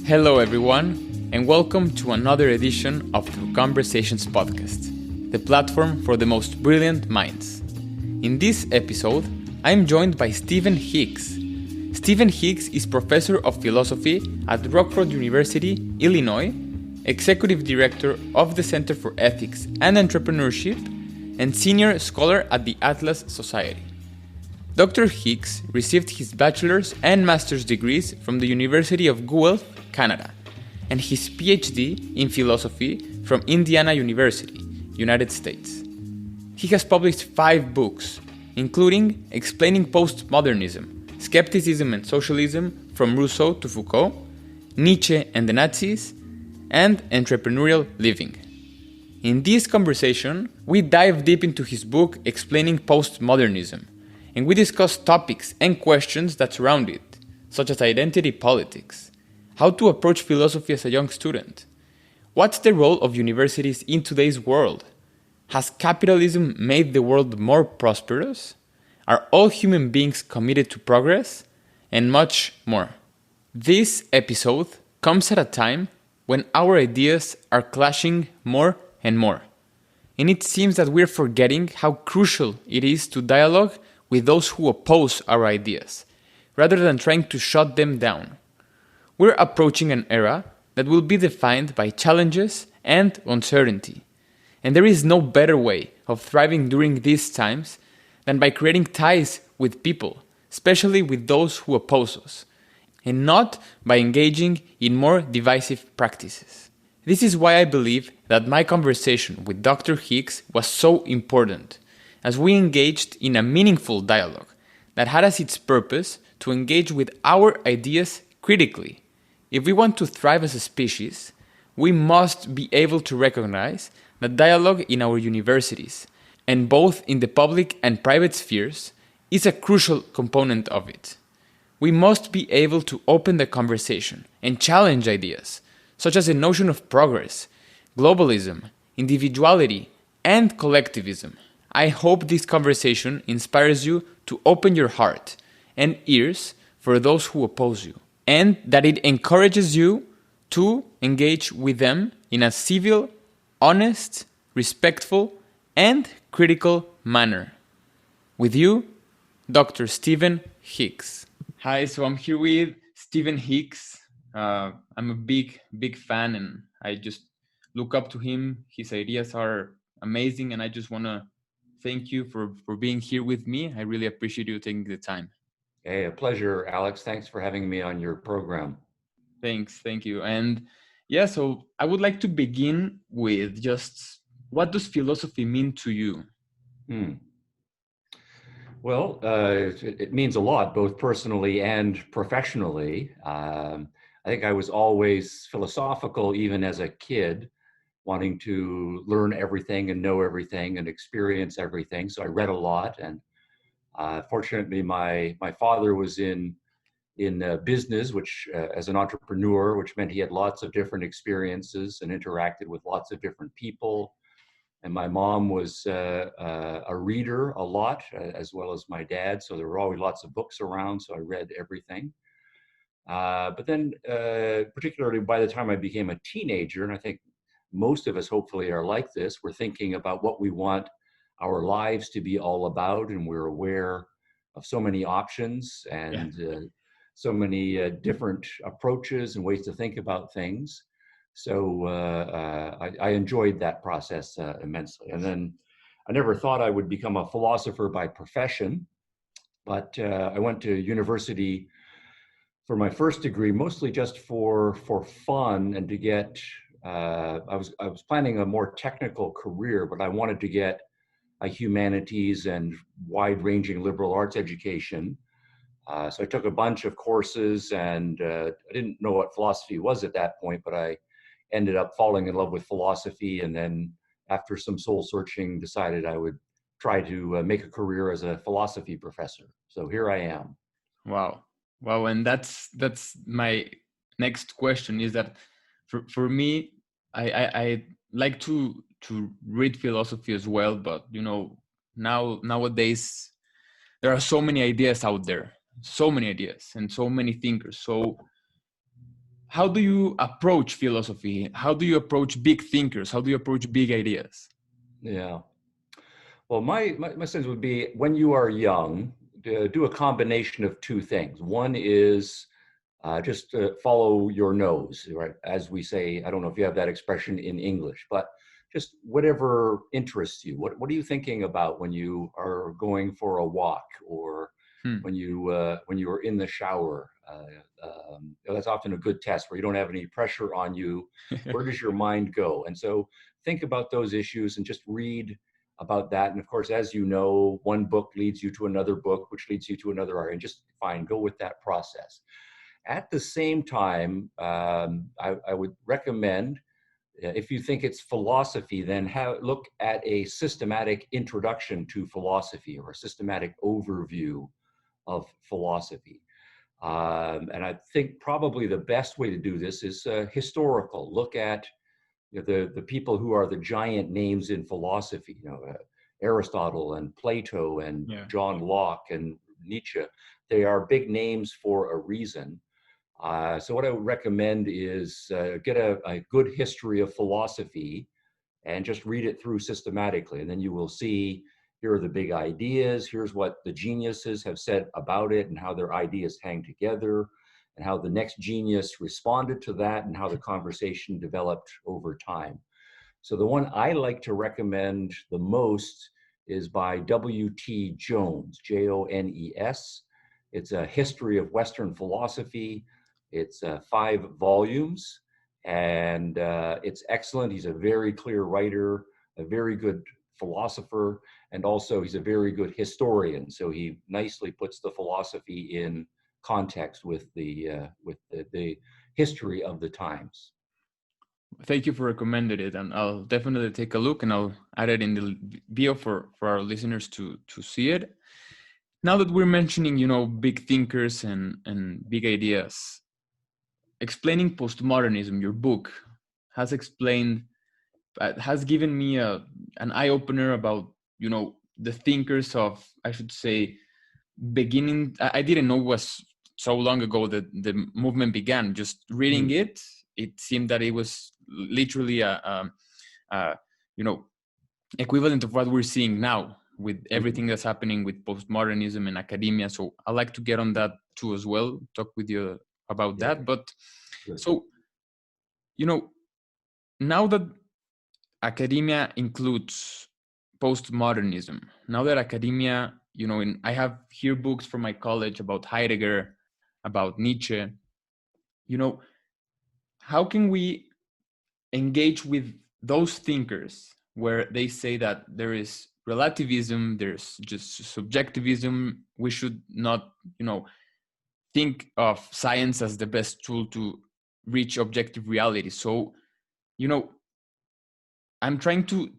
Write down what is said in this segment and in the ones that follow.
Hello, everyone, and welcome to another edition of the Conversations podcast, the platform for the most brilliant minds. In this episode, I am joined by Stephen Hicks. Stephen Hicks is professor of philosophy at Rockford University, Illinois, executive director of the Center for Ethics and Entrepreneurship, and senior scholar at the Atlas Society. Dr. Hicks received his bachelor's and master's degrees from the University of Guelph, Canada, and his Ph.D. in philosophy from Indiana University, United States. He has published 5 books, including Explaining Postmodernism, Skepticism and Socialism from Rousseau to Foucault, Nietzsche and the Nazis, and Entrepreneurial Living. In this conversation, we dive deep into his book Explaining Postmodernism, and we discuss topics and questions that surround it, such as identity politics, how to approach philosophy as a young student, what's the role of universities in today's world, has capitalism made the world more prosperous, are all human beings committed to progress, and much more. This episode comes at a time when our ideas are clashing more and more, and it seems that we're forgetting how crucial it is to dialogue with those who oppose our ideas, rather than trying to shut them down. We're approaching an era that will be defined by challenges and uncertainty, and there is no better way of thriving during these times than by creating ties with people, especially with those who oppose us, and not by engaging in more divisive practices. This is why I believe that my conversation with Dr. Hicks was so important, as we engaged in a meaningful dialogue that had as its purpose to engage with our ideas critically. If we want to thrive as a species, we must be able to recognize that dialogue in our universities, and both in the public and private spheres, is a crucial component of it. We must be able to open the conversation and challenge ideas, such as the notion of progress, globalism, individuality, and collectivism. I hope this conversation inspires you to open your heart and ears for those who oppose you, and that it encourages you to engage with them in a civil, honest, respectful, and critical manner. With you, Dr. Stephen Hicks. Hi, so I'm here with Stephen Hicks. I'm a big fan, and I just look up to him. His ideas are amazing, and I just want to thank you for being here with me. I really appreciate you taking the time. Hey, a pleasure, Alex. Thanks for having me on your program. Thank you. And yeah, so I would like to begin with just, what does philosophy mean to you? Well, it means a lot, both personally and professionally. I think I was always philosophical, even as a kid, wanting to learn everything and know everything and experience everything. So I read a lot, and fortunately, my father was in business, which as an entrepreneur, which meant he had lots of different experiences and interacted with lots of different people. And my mom was a reader a lot, as well as my dad. So there were always lots of books around. So I read everything. But then, particularly by the time I became a teenager, and I think most of us hopefully are like this, we're thinking about what we want our lives to be all about. And we're aware of so many options and so many different approaches and ways to think about things. So I enjoyed that process immensely. And then I never thought I would become a philosopher by profession, but I went to university for my first degree, mostly just for fun and to get, I was planning a more technical career, but I wanted to get a humanities and wide-ranging liberal arts education. So I took a bunch of courses, and I didn't know what philosophy was at that point, but I ended up falling in love with philosophy, and then after some soul searching, decided I would try to make a career as a philosophy professor. So here I am. Wow. And that's my next question, is that for me, I like to read philosophy as well, but nowadays there are so many ideas out there, so many ideas and so many thinkers. So how do you approach philosophy? How do you approach big thinkers? How do you approach big ideas? Yeah. Well, my sense would be when you are young, do a combination of two things. One is just follow your nose, right? As we say, I don't know if you have that expression in English, but just whatever interests you. What are you thinking about when you are going for a walk, or Hmm. when you are in the shower? That's often a good test where you don't have any pressure on you. Where does your mind go? And so think about those issues and just read about that. And of course, as you know, one book leads you to another book, which leads you to another art, and just go with that process. At the same time, I would recommend, if you think it's philosophy, then look at a systematic introduction to philosophy or a systematic overview of philosophy. And I think probably the best way to do this is historical. Look at the people who are the giant names in philosophy, Aristotle and Plato and Yeah. John Locke and Nietzsche. They are big names for a reason. So what I would recommend is get a good history of philosophy and just read it through systematically. And then you will see, here are the big ideas, here's what the geniuses have said about it and how their ideas hang together, and how the next genius responded to that, and how the conversation developed over time. So the one I like to recommend the most is by W.T. Jones, Jones. It's a history of Western philosophy. It's 5 volumes, and it's excellent. He's a very clear writer, a very good philosopher, and also he's a very good historian. So he nicely puts the philosophy in context with the history of the times. Thank you for recommending it, and I'll definitely take a look, and I'll add it in the bio for our listeners to see it. Now that we're mentioning, big thinkers and big ideas, Explaining Postmodernism, your book, has given me an eye opener about the thinkers of, I should say, beginning. I didn't know it was so long ago that the movement began. Just reading it seemed that it was literally a equivalent of what we're seeing now with everything that's happening with postmodernism and academia. So I like to get on that too as well, talk with you about that. But Good. so, now that academia includes postmodernism, now that academia, and I have here books from my college about Heidegger, about Nietzsche, how can we engage with those thinkers where they say that there is relativism, there's just subjectivism, we should not, think of science as the best tool to reach objective reality. So, I'm trying to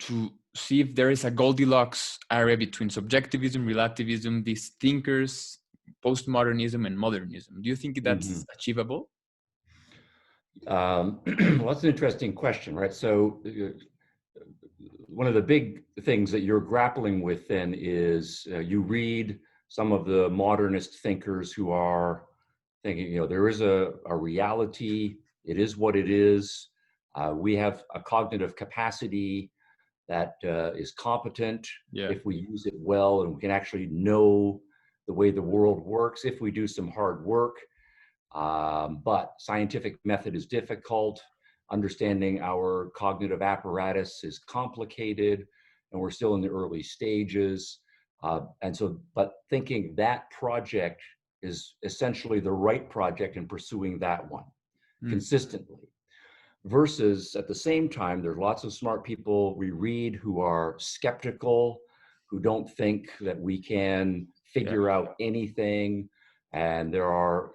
see if there is a Goldilocks area between subjectivism, relativism, these thinkers, postmodernism, and modernism. Do you think that's achievable? Well, that's an interesting question, right? So one of the big things that you're grappling with then is you read some of the modernist thinkers who are thinking, there is a reality, it is what it is. We have a cognitive capacity that is competent if we use it well, and we can actually know the way the world works if we do some hard work. But scientific method is difficult. Understanding our cognitive apparatus is complicated, and we're still in the early stages. But thinking that project is essentially the right project and pursuing that one consistently. Versus at the same time, there's lots of smart people we read who are skeptical, who don't think that we can figure out anything. And there are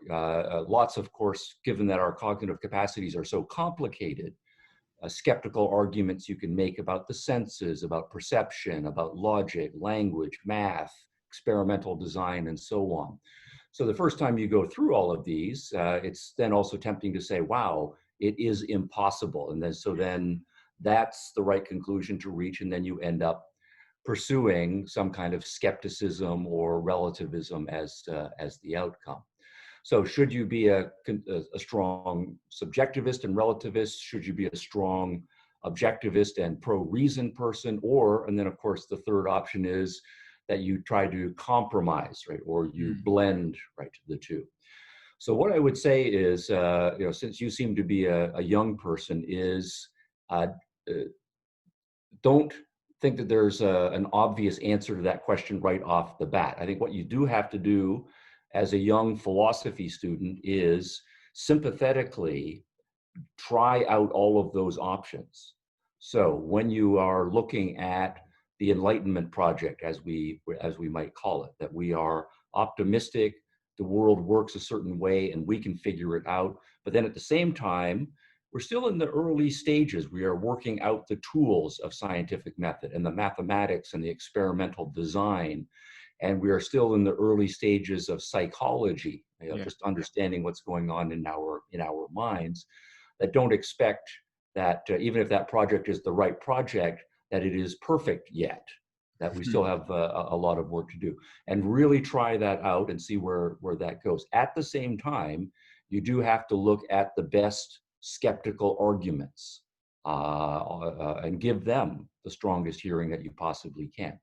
lots, of course, given that our cognitive capacities are so complicated, skeptical arguments you can make about the senses, about perception, about logic, language, math, experimental design, and so on. So the first time you go through all of these, it's then also tempting to say, wow, it is impossible. And then that's the right conclusion to reach. And then you end up pursuing some kind of skepticism or relativism as the outcome. So should you be a strong subjectivist and relativist? Should you be a strong objectivist and pro-reason person? Or, and then of course, the third option is that you try to compromise, right? Or you blend, right, the two. So what I would say is, since you seem to be a young person, is uh, don't think that there's an obvious answer to that question right off the bat. I think what you do have to do as a young philosophy student is sympathetically try out all of those options. So when you are looking at the Enlightenment project, as we might call it, that we are optimistic, the world works a certain way and we can figure it out. But then at the same time, we're still in the early stages. We are working out the tools of scientific method and the mathematics and the experimental design. And we are still in the early stages of psychology, just understanding what's going on in our minds, that don't expect that even if that project is the right project, that it is perfect yet, that we still have a lot of work to do. And really try that out and see where that goes. At the same time, you do have to look at the best skeptical arguments and give them the strongest hearing that you possibly can.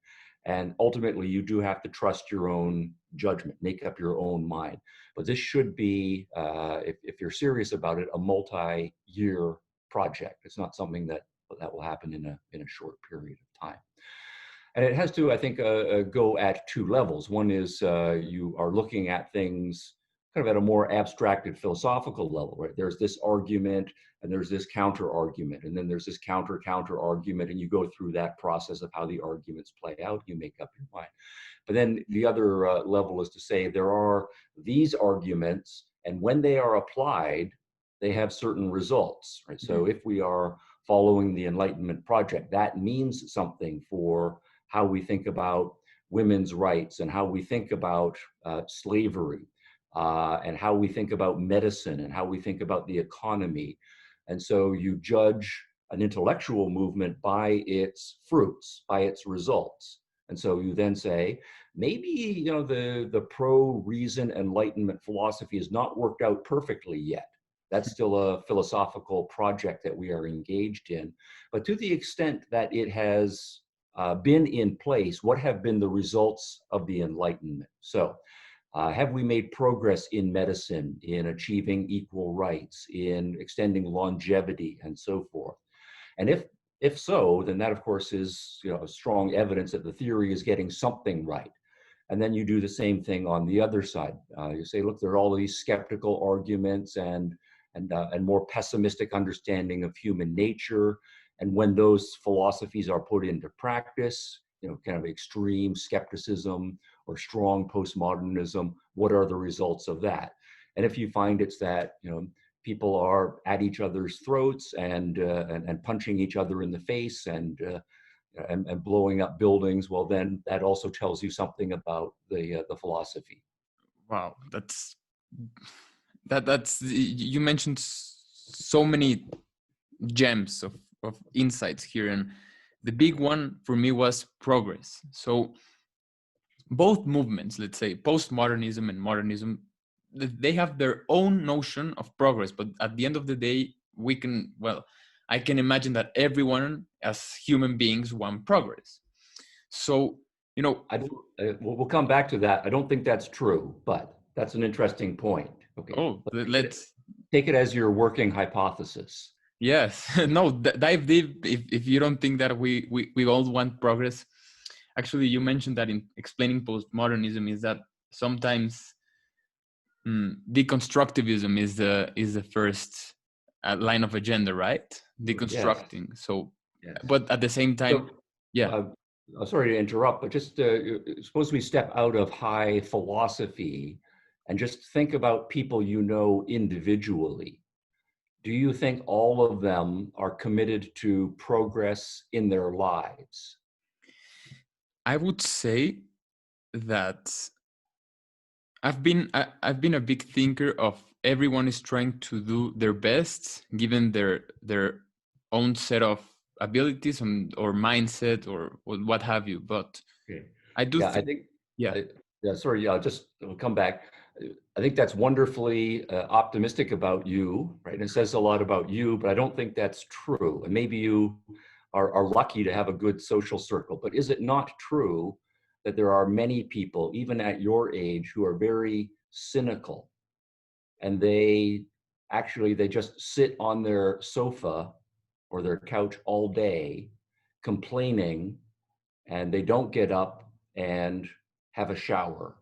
And ultimately, you do have to trust your own judgment, make up your own mind. But this should be, if you're serious about it, a multi-year project. It's not something that will happen in a short period of time. And it has to, I think, go at two levels. One is you are looking at things kind of at a more abstracted philosophical level, right? There's this argument and there's this counter argument, and then there's this counter argument, and you go through that process of how the arguments play out, you make up your mind. But then the other level is to say there are these arguments, and when they are applied, they have certain results, right? So if we are following the Enlightenment project, that means something for how we think about women's rights and how we think about slavery and how we think about medicine and how we think about the economy. And so you judge an intellectual movement by its fruits, by its results. And so you then say, maybe the pro-reason Enlightenment philosophy has not worked out perfectly yet. That's still a philosophical project that we are engaged in. But to the extent that it has been in place, what have been the results of the Enlightenment? So have we made progress in medicine, in achieving equal rights, in extending longevity, and so forth? And if so, then that, of course, is strong evidence that the theory is getting something right. And then you do the same thing on the other side. You say, look, there are all these skeptical arguments and more pessimistic understanding of human nature. And when those philosophies are put into practice, kind of extreme skepticism or strong postmodernism, what are the results of that? And if you find it's that, people are at each other's throats and punching each other in the face and blowing up buildings, well, then that also tells you something about the philosophy. Wow, that's you mentioned so many gems of insights here, and the big one for me was progress. So both movements, let's say postmodernism and modernism, they have their own notion of progress, but at the end of the day, I can imagine that everyone as human beings want progress. So we'll come back to that. I don't think that's true, but that's an interesting point. Okay. Oh, let's take it as your working hypothesis. Yes. No, dive deep if you don't think that we all want progress. Actually, you mentioned that in explaining postmodernism is that sometimes deconstructivism is the first line of agenda, right? Deconstructing. Yes. So, yes. But at the same time, sorry to interrupt, but just suppose we step out of high philosophy and just think about people individually. Do you think all of them are committed to progress in their lives? I would say that I've been a big thinker of everyone is trying to do their best given their own set of abilities or mindset or what have you. But okay. I do. Yeah, sorry. I'll come back. I think that's wonderfully optimistic about you, right? And it says a lot about you, but I don't think that's true. And maybe you are lucky to have a good social circle, but is it not true that there are many people, even at your age, who are very cynical, and they just sit on their sofa or their couch all day complaining, and they don't get up and have a shower.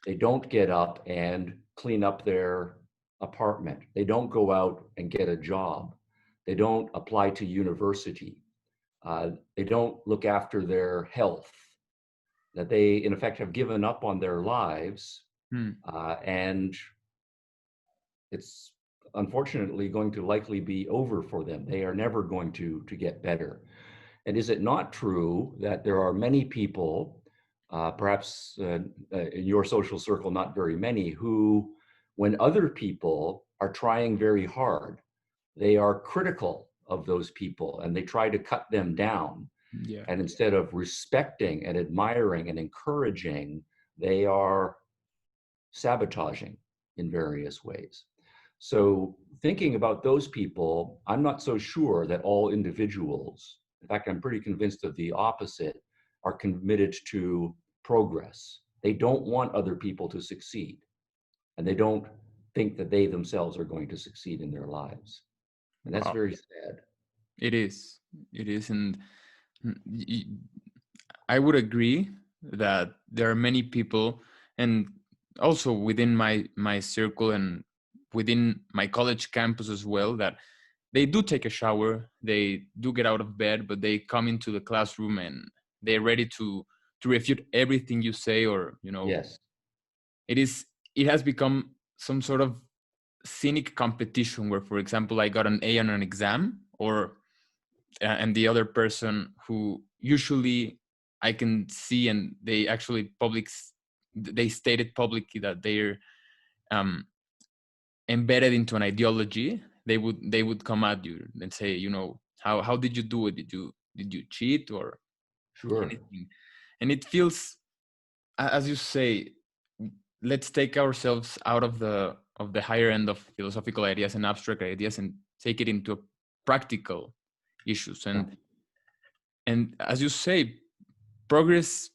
They don't get up and clean up their apartment. They don't go out and get a job. They don't apply to university. They don't look after their health. That they, in effect, have given up on their lives, and it's unfortunately going to likely be over for them. They are never going to get better. And is it not true that there are many people, perhaps in your social circle, not very many, who, when other people are trying very hard, they are critical of those people and they try to cut them down. Yeah. And instead of respecting and admiring and encouraging, they are sabotaging in various ways. So thinking about those people, I'm not so sure that all individuals, in fact, I'm pretty convinced of the opposite, are committed to progress. They don't want other people to succeed, and they don't think that they themselves are going to succeed in their lives. And that's Wow. very sad. It is. It is. And I would agree that there are many people, and also within my circle and within my college campus as well, that they do take a shower, they do get out of bed, but they come into the classroom and they're ready to refute everything you say, or Yes. it has become some sort of cynic competition where, for example, I got an A on an exam, or and the other person who usually I can see, and they actually they stated publicly that they're embedded into an ideology. They would come at you and say, how did you do it? Did you cheat or Sure. anything? And it feels, as you say, let's take ourselves out of the higher end of philosophical ideas and abstract ideas and take it into practical issues. And as you say, progress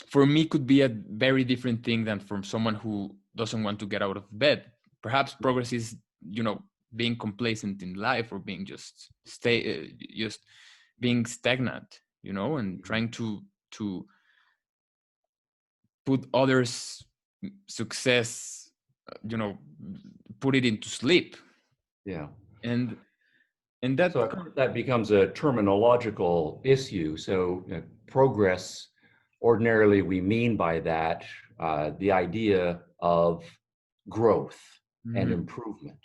for me could be a very different thing than from someone who doesn't want to get out of bed. Perhaps progress is, being complacent in life, or being just being stagnant, and trying to put others' success, put it into sleep. Yeah. And that, So that becomes a terminological issue. So progress, ordinarily we mean by that the idea of growth and improvement.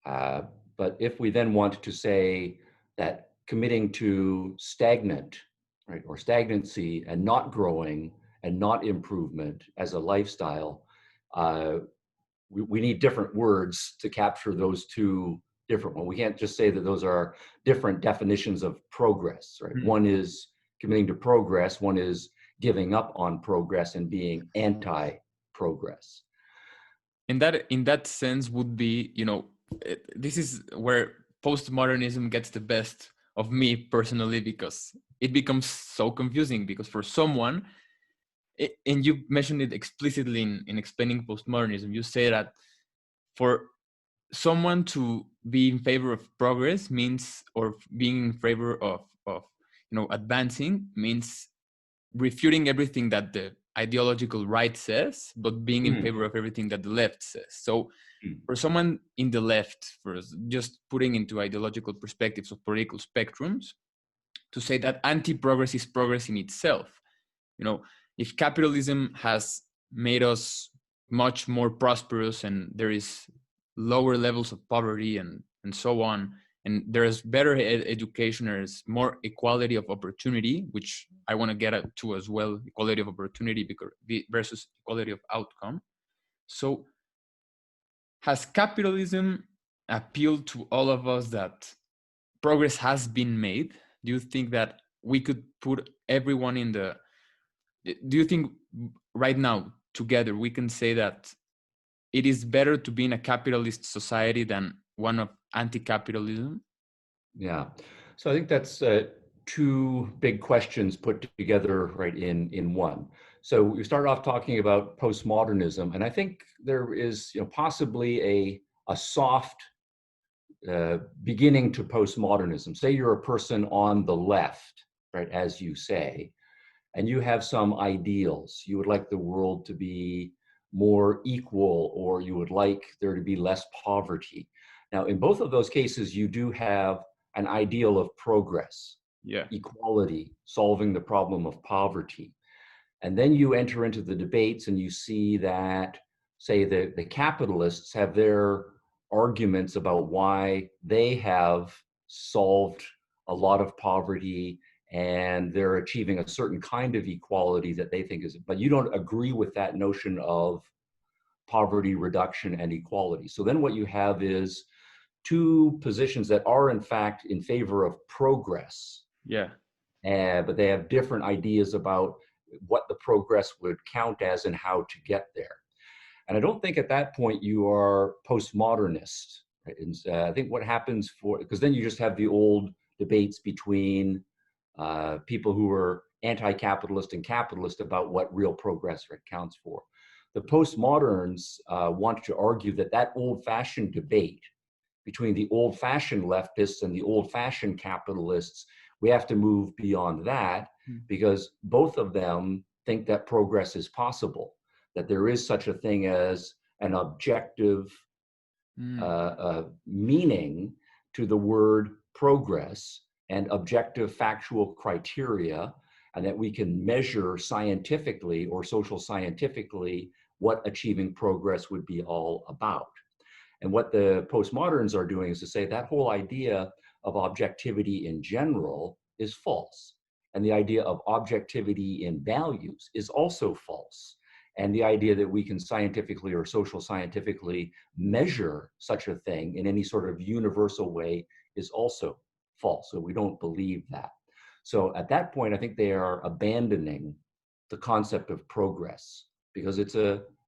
But if we then want to say that committing to stagnant, right, or stagnancy and not growing and not improvement as a lifestyle, we need different words to capture those two different ones. We can't just say that those are different definitions of progress, right? One is committing to progress, one is giving up on progress and being anti-progress. in that sense would be, this is where postmodernism gets the best of me personally, because it becomes so confusing. Because for someone, and you mentioned it explicitly in Explaining Postmodernism, you say that for someone to be in favor of progress means, or being in favor of advancing, means refuting everything that the ideological right says, but being in favor of everything that the left says. So for someone in the left, for just putting into ideological perspectives of political spectrums, to say that anti-progress is progress in itself. If capitalism has made us much more prosperous, and there is lower levels of poverty and so on, and there's better education, there's more equality of opportunity, which I want to get to as well, equality of opportunity versus equality of outcome. So has capitalism appealed to all of us that progress has been made? Do you think that we could put everyone in the... Do you think right now together, we can say that it is better to be in a capitalist society than one of anti-capitalism? Yeah. So I think that's two big questions put together right in one. So we start off talking about postmodernism, and I think there is possibly a soft beginning to postmodernism. Say you're a person on the left, right, as you say, and you have some ideals. You would like the world to be more equal, or you would like there to be less poverty. Now, in both of those cases, you do have an ideal of progress, Yeah. equality, solving the problem of poverty. And then you enter into the debates and you see that, say, the capitalists have their arguments about why they have solved a lot of poverty and they're achieving a certain kind of equality that they think is, but you don't agree with that notion of poverty reduction and equality. So then what you have is two positions that are in fact in favor of progress, Yeah. but they have different ideas about what the progress would count as and how to get there. And I don't think at that point you are postmodernist. Right? And, I think what happens because then you just have the old debates between people who are anti-capitalist and capitalist about what real progress counts for. The postmoderns want to argue that that old-fashioned debate between the old-fashioned leftists and the old-fashioned capitalists, we have to move beyond that because both of them think that progress is possible, that there is such a thing as an objective meaning to the word progress and objective factual criteria, and that we can measure scientifically or social scientifically what achieving progress would be all about. And what the postmoderns are doing is to say that whole idea of objectivity in general is false. And the idea of objectivity in values is also false. And the idea that we can scientifically or social scientifically measure such a thing in any sort of universal way is also false. So we don't believe that. So at that point, I think they are abandoning the concept of progress because it's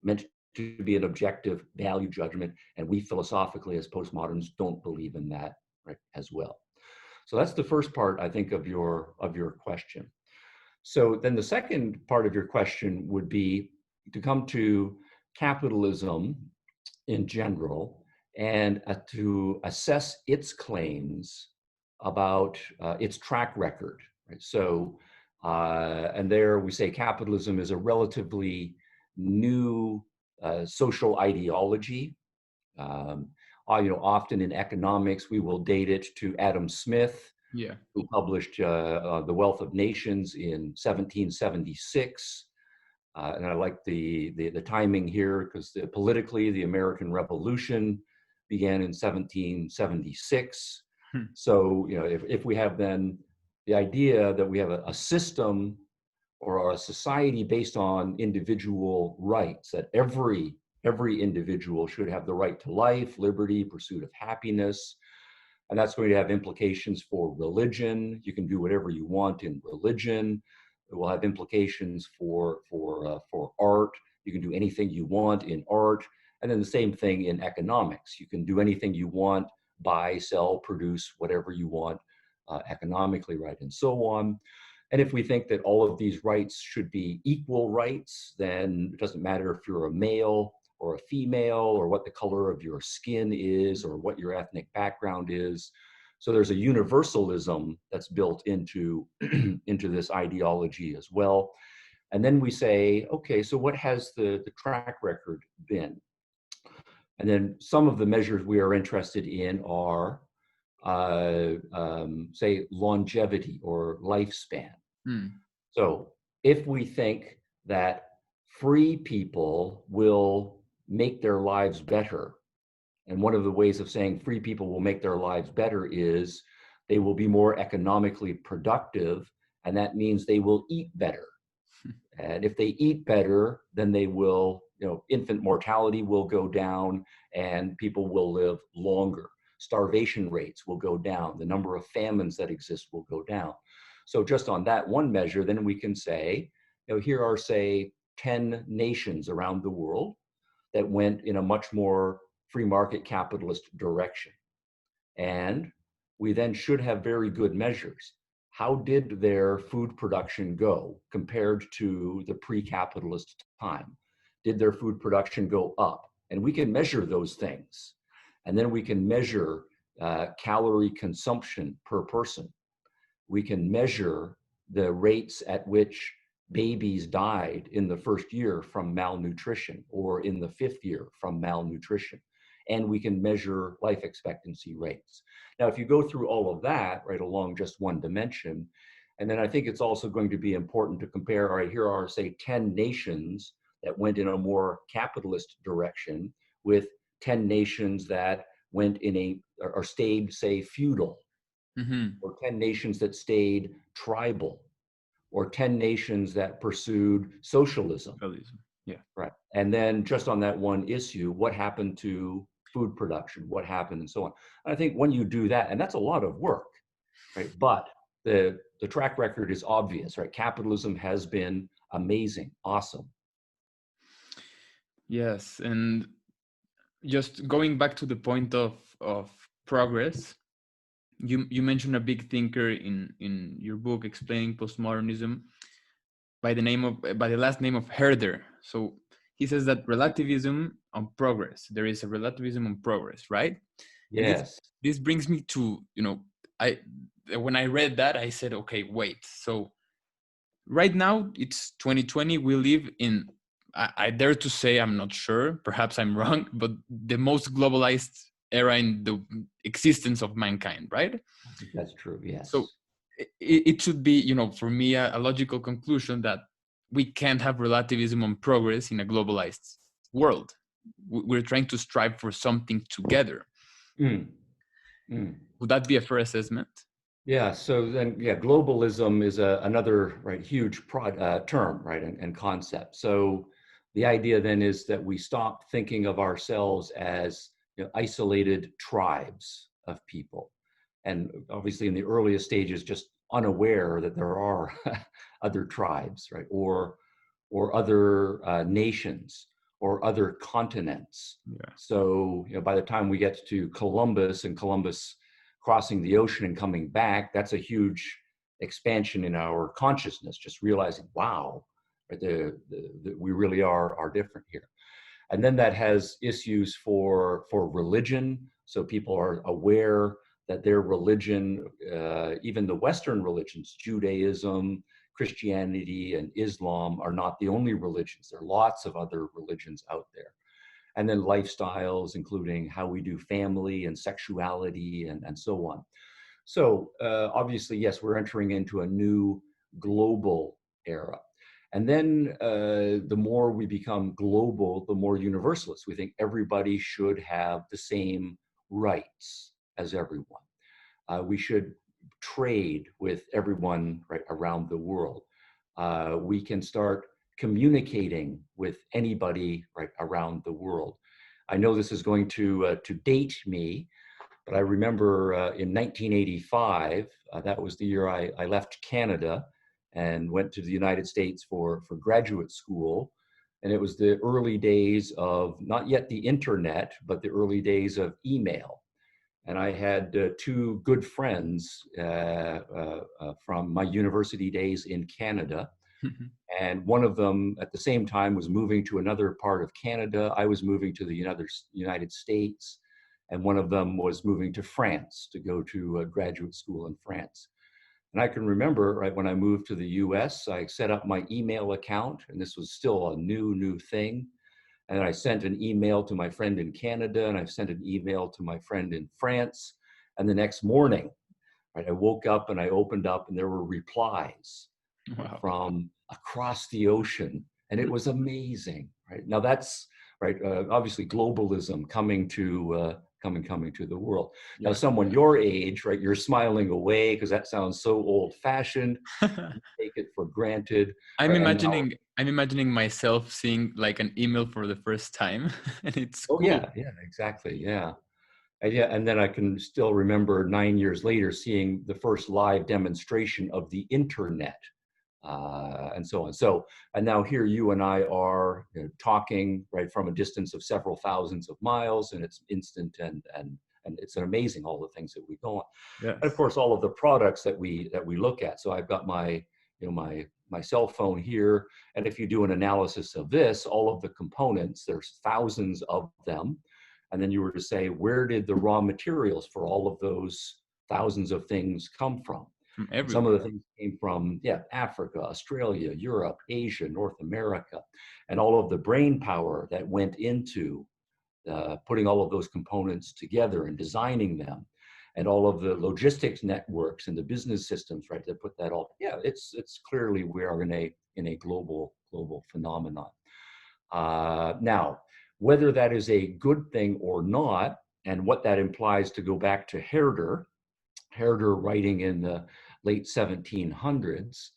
meant to be an objective value judgment, and we philosophically as postmoderns don't believe in that, right, as well. So that's the first part, I think, of your question. So then the second part of your question would be to come to capitalism in general and to assess its claims about its track record. Right? So, and there we say capitalism is a relatively new social ideology. Often in economics, we will date it to Adam Smith, who published The Wealth of Nations in 1776. And I like the timing here because politically, the American Revolution began in 1776. So, if we have then the idea that we have a system or a society based on individual rights, that every individual should have the right to life, liberty, pursuit of happiness, and that's going to have implications for religion. You can do whatever you want in religion. It will have implications for art. You can do anything you want in art. And then the same thing in economics. You can do anything you want, buy, sell, produce, whatever you want economically, right, and so on. And if we think that all of these rights should be equal rights, then it doesn't matter if you're a male or a female or what the color of your skin is or what your ethnic background is. So there's a universalism that's built into, into this ideology as well. And then we say, okay, so what has the track record been? And then some of the measures we are interested in are, say, longevity or lifespan. So if we think that free people will make their lives better, and one of the ways of saying free people will make their lives better is they will be more economically productive, and that means they will eat better. And if they eat better, then they will, infant mortality will go down and people will live longer. Starvation rates will go down. The number of famines that exist will go down. So just on that one measure, then we can say, here are, say, 10 nations around the world that went in a much more free market capitalist direction. And we then should have very good measures. How did their food production go compared to the pre-capitalist time? Did their food production go up? And we can measure those things. And then we can measure calorie consumption per person. We can measure the rates at which babies died in the first year from malnutrition or in the fifth year from malnutrition. And we can measure life expectancy rates. Now, if you go through all of that, right, along just one dimension, and then I think it's also going to be important to compare, all right, here are, say, 10 nations that went in a more capitalist direction with 10 nations that went in a, or stayed, say, feudal, or 10 nations that stayed tribal, or 10 nations that pursued socialism. Yeah. Right. And then just on that one issue, what happened to food production? What happened and so on? And I think when you do that, and that's a lot of work, right? But the track record is obvious, right? Capitalism has been amazing, awesome. Yes. And just going back to the point of progress, you mentioned a big thinker in your book, Explaining Postmodernism, by the last name of Herder. So he says that relativism on progress, there is a relativism on progress, right? Yes. And this brings me to, when I read that, I said, okay, wait. So right now it's 2020. We live in, I dare to say, I'm not sure, perhaps I'm wrong, but the most globalized era in the existence of mankind, right? That's true, yes. So it should be, for me, a logical conclusion that we can't have relativism on progress in a globalized world. We're trying to strive for something together. Would that be a fair assessment? Yeah, so then, globalism is another, right, huge term, right, and concept. So the idea then is that we stop thinking of ourselves as isolated tribes of people. And obviously in the earliest stages, just unaware that there are other tribes, right, or other nations or other continents. Yeah. So by the time we get to Columbus and Columbus crossing the ocean and coming back, that's a huge expansion in our consciousness, just realizing, wow, right, we really are different here. And then that has issues for religion. So people are aware that their religion, even the Western religions, Judaism, Christianity, and Islam, are not the only religions. There are lots of other religions out there. And then lifestyles, including how we do family and sexuality and so on. So obviously, yes, we're entering into a new global era. And then the more we become global, the more universalist. We think everybody should have the same rights as everyone. We should trade with everyone right around the world. We can start communicating with anybody right around the world. I know this is going to date me, but I remember in 1985, that was the year I left Canada and went to the United States for graduate school. And it was the early days of not yet the internet, but the early days of email. And I had two good friends from my university days in Canada. And one of them at the same time was moving to another part of Canada. I was moving to the United States. And one of them was moving to France to go to graduate school in France. And I can remember, right, when I moved to the US, I set up my email account, and this was still a new thing. And I sent an email to my friend in Canada, and I sent an email to my friend in France. And the next morning, right, I woke up and I opened up, and there were replies from across the ocean. And it was amazing, right? Now that's, right, obviously globalism coming to the world. Now, someone your age, right, you're smiling away because that sounds so old-fashioned. You take it for granted. I'm right? imagining myself seeing like an email for the first time, and it's cool. Yeah, Exactly, yeah. And then I can still remember 9 years later seeing the first live demonstration of the internet and so on. So, and now here you and I are talking right from a distance of several thousands of miles, and it's instant and it's amazing all the things that we go on. Yes. And of course, all of the products that we look at. So I've got my my cell phone here, and if you do an analysis of this, all of the components, there's thousands of them, and then you were to say, where did the raw materials for all of those thousands of things come from? From everywhere. Some of the things came from Africa, Australia, Europe, Asia, North America, and all of the brain power that went into putting all of those components together and designing them, and all of the logistics networks and the business systems, right, that put that all. Yeah, it's clearly we are in a global phenomenon. Now, whether that is a good thing or not, and what that implies, to go back to Herder writing in the late 1700s,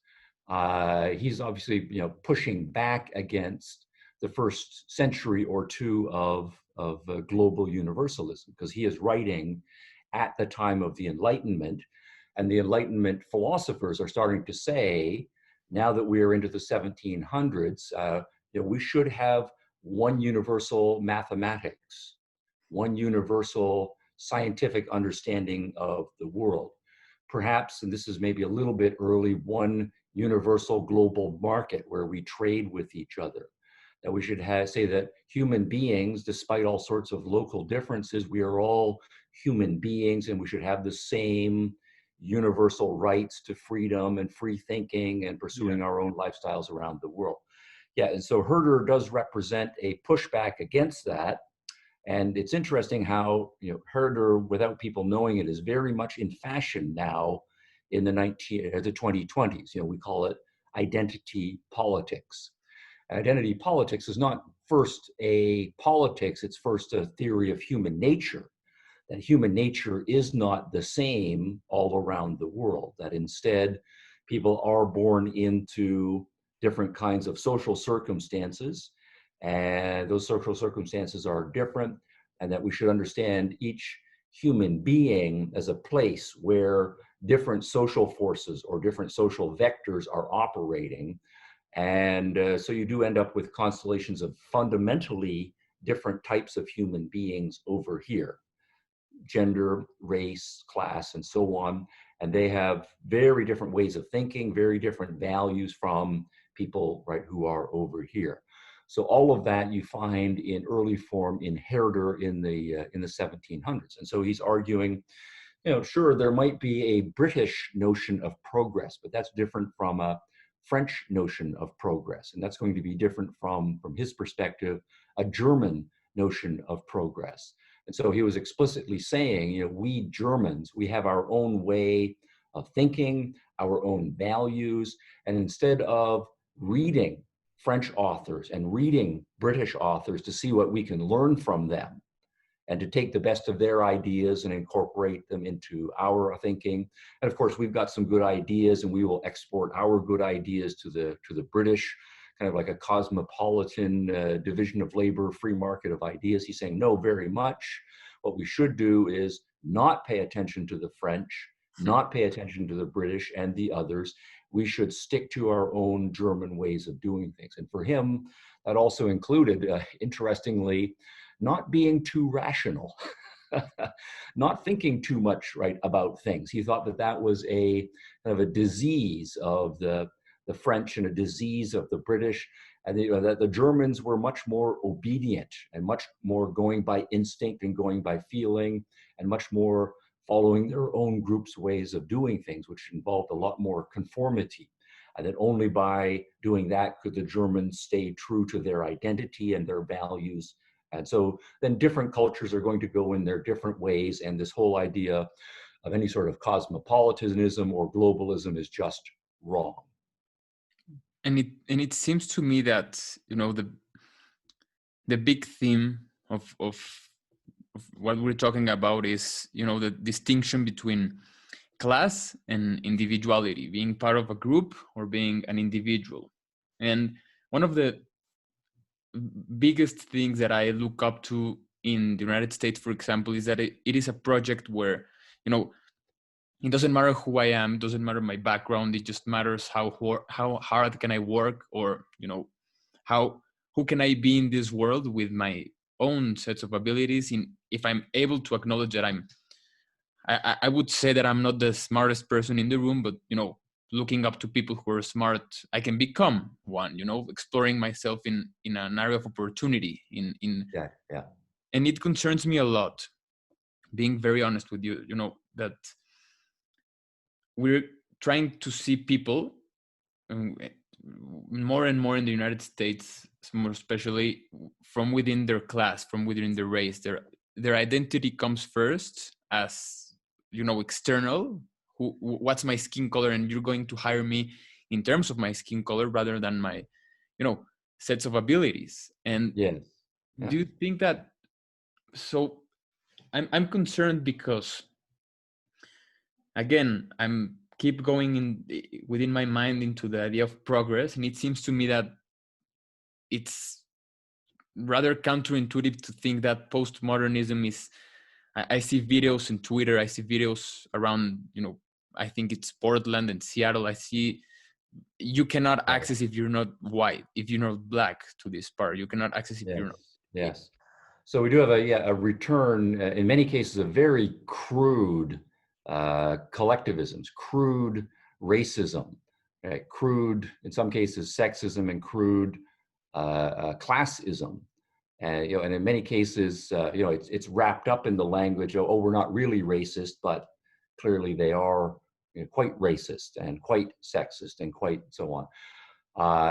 he's obviously pushing back against the first century or two of global universalism, because he is writing at the time of the Enlightenment, and the Enlightenment philosophers are starting to say, now that we are into the 1700s, we should have one universal mathematics, one universal scientific understanding of the world. Perhaps, and this is maybe a little bit early, one universal global market where we trade with each other. That we should say that human beings, despite all sorts of local differences, we are all human beings, and we should have the same universal rights to freedom and free thinking and pursuing our own lifestyles around the world. Yeah, and so Herder does represent a pushback against that. And it's interesting how Herder, without people knowing it, is very much in fashion now in the 2020s. We call it identity politics. Identity politics is not first a politics, it's first a theory of human nature, that human nature is not the same all around the world, that instead people are born into different kinds of social circumstances, and those social circumstances are different, and that we should understand each human being as a place where different social forces or different social vectors are operating. And so you do end up with constellations of fundamentally different types of human beings over here, gender, race, class, and so on. And they have very different ways of thinking, very different values from people, right, who are over here. So all of that you find in early form in Herder in the 1700s. And so he's arguing, sure, there might be a British notion of progress, but that's different from a French notion of progress. And that's going to be different from his perspective, a German notion of progress. And so he was explicitly saying, we Germans, we have our own way of thinking, our own values. And instead of reading French authors and reading British authors to see what we can learn from them, and to take the best of their ideas and incorporate them into our thinking. And of course, we've got some good ideas, and we will export our good ideas to the British, kind of like a cosmopolitan division of labor, free market of ideas. He's saying, no, very much. What we should do is not pay attention to the French, not pay attention to the British and the others. We should stick to our own German ways of doing things. And for him, that also included, interestingly, not being too rational, not thinking too much right about things. He thought that that was a kind of a disease of the French and a disease of the British, and that the Germans were much more obedient and much more going by instinct and going by feeling, and much more following their own group's ways of doing things, which involved a lot more conformity. And that only by doing that could the Germans stay true to their identity and their values. And so then different cultures are going to go in their different ways, and this whole idea of any sort of cosmopolitanism or globalism is just wrong. And it seems to me that the big theme of what we're talking about is the distinction between class and individuality, being part of a group or being an individual. And one of the biggest things that I look up to in the United States, for example, is that it is a project where it doesn't matter who I am, doesn't matter my background. It just matters how hard can I work, or how who can I be in this world with my own sets of abilities. In if I'm able to acknowledge that I would say that I'm not the smartest person in the room, but looking up to people who are smart, I can become one. Exploring myself in an area of opportunity. Yeah, yeah, And it concerns me a lot. Being very honest with you, that we're trying to see people, um, more and more in the United States, more especially from within their class, from within their race. Their identity comes first as external. What's my skin color, and you're going to hire me in terms of my skin color rather than my, sets of abilities. And yes, yeah, do you think that? So I'm concerned because, again, I'm keep going in within my mind into the idea of progress, and it seems to me that it's rather counterintuitive to think that postmodernism is. I see videos in Twitter, I see videos around, I think it's Portland and Seattle. I see you cannot yeah, access if you're not white, if you're not black, to this part. You cannot access if yes, you're not. yes. So we do have a return, in many cases, of very crude collectivisms, crude racism, crude, in some cases, sexism, and crude classism. And in many cases, it's wrapped up in the language of, oh, we're not really racist, but clearly they are quite racist and quite sexist and quite so on.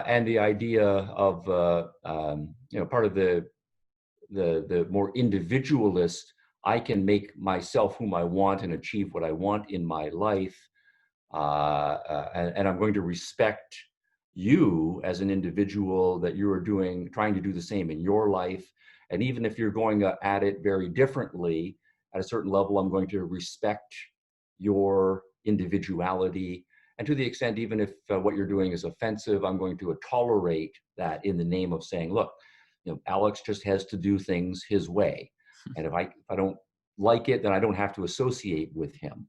And the idea of, part of the more individualist, I can make myself whom I want and achieve what I want in my life, and I'm going to respect you as an individual, that you are trying to do the same in your life. And even if you're going at it very differently, at a certain level, I'm going to respect your individuality. And to the extent, even if what you're doing is offensive, I'm going to tolerate that in the name of saying, look, Alex just has to do things his way. And if I don't like it, then I don't have to associate with him.